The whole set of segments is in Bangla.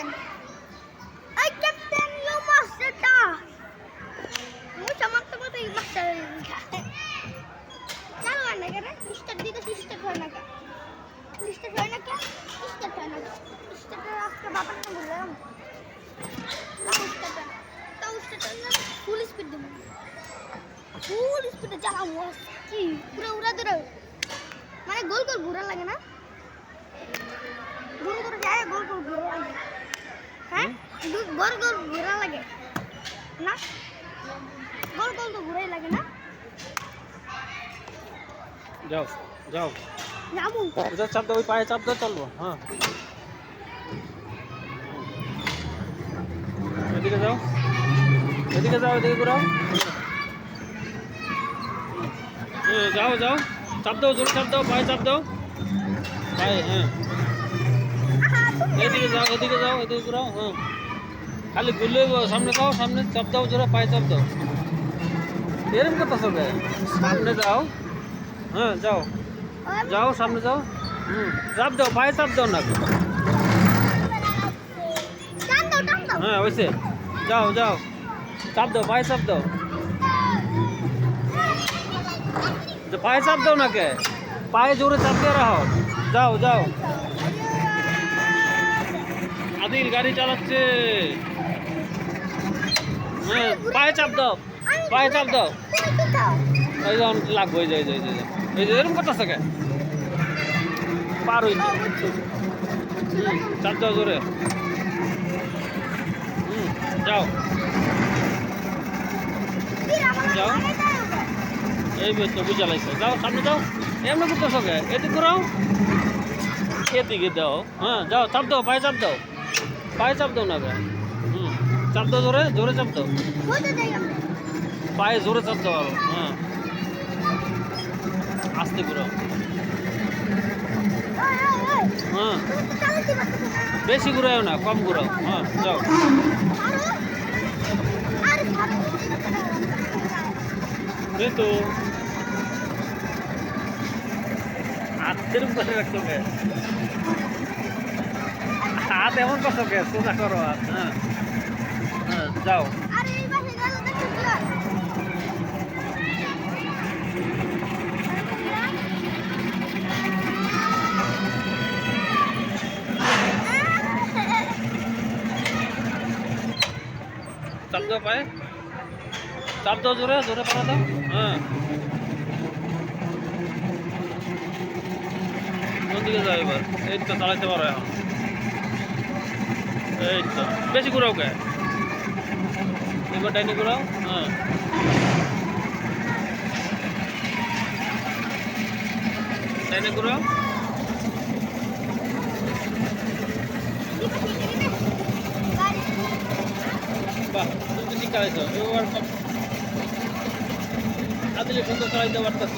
ক্যাপ্টেন এই ক্যাপ্টেন ইউ মাস্টারটা মুই সমাপ্ত করতে এই মাস্টার চালু হয় না কেন স্টার্ট দিতে স্টার্ট হয় না কেন স্টার্ট হয় না কেন স্টার্ট হয় না স্টার্টের আজকে বাবার নাম বললাম তাও স্টার্ট না ফুল স্পিড দেবো ফুল স্পিডে চালাবো কি পুরো উড়া ধরে মানে গোল গোল ঘোরা লাগে না গোল গোল যায় গোল গোল ঘোরা লাগে হ্যাঁ গোল গোল ঘোরা লাগে না গোল গোল তো ঘোরাই লাগে না যাও যাও যাবো এটা চাপ দাও ওই পায়ে চাপ দাও চলবো হ্যাঁ এদিকে যাও এদিকে যাও এদিকে ঘুরাও যাও যাও চাপ দাও জোরে চাপ দাও পায়ে চাপ দাও পায়ে হ্যাঁ এদিকে যাও এদিকে ঘুরাও হ্যাঁ খালি ঘুরলে সামনে যাও সামনে চাপ দাও জোরে পায়ে চাপ দাও এরকম কথা সবে সামনে যাও হ্যাঁ যাও যাও সামনে যাও চাপ দাও পায়ে চাপ দাও না হ্যাঁ ওইসে যাও যাও চাপ দাও পায়ে চাপ দাও পায়ে চাপ দাও না কে পায়ে জোরে চাপ দিয়ে রাখো যাও যাও আদিল গাড়ি চালাচ্ছে হ্যাঁ পায়ে চাপ দাও এই যখন লাগবে এই যে এরকম করতেছে কে পার হইনি চাপ দাও জোরে যাও যাও এই তো বুঝা লাগছে যাও সামনে যাও এমনি করতেছ কে এদিকে ঘুরাও এদিকে দাও হ্যাঁ যাও চাপ দাও পায়ে চাপ দাও না কে চাপ দাও জোরে চাপ দাও পায়ে জোরে চাপ দাও আরো হ্যাঁ আস্তে ঘুরাও হ্যাঁ বেশি ঘুরাও না কম ঘুরাও হ্যাঁ যাও এই তো হাতের উপরে রাখতে হবে হাত এমন করছো কে সোজা করো হাত হ্যাঁ হ্যাঁ যাও চাপ দাও পায়ে চাপ দাও জোরে পাড়া দাও হ্যাঁ কোন দিকে যাও এবার এই তো চালাইতে পারো এখন এই তো বেশি ঘুরাও কে এবার ডাইনে ঘুরাও হ্যাঁ ডাইনে ঘুরাও বাহ তুমি ঠিক চালাইছো এবার আদিলে সুন্দর চালাইতে পারতেছ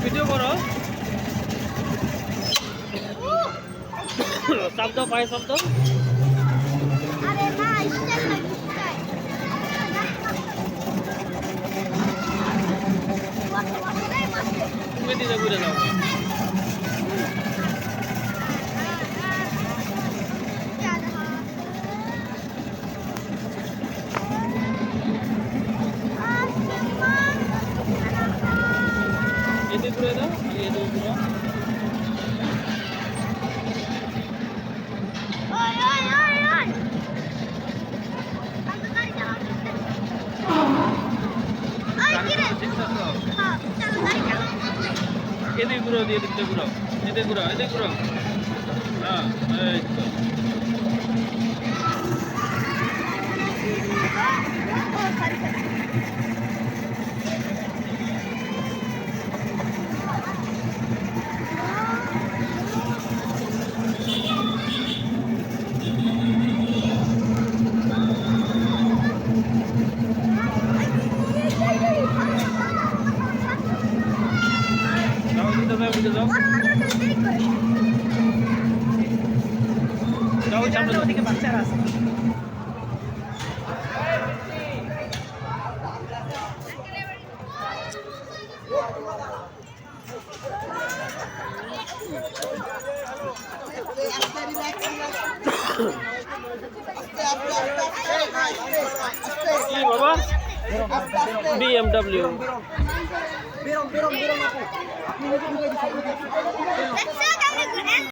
ভিডিও করো চাপ দাও পায়ে চাপ দাও তুমি দিকে ঘুরে যাও এদিকে ঘুরে দাও এদিকে ঘুরাও এদিকে ঘুরাও এদিকে ঘুরাও হ্যাঁ এই তো যাও সামনে ওদিকে বাচ্চারা আছে কি বাবা BMW Let's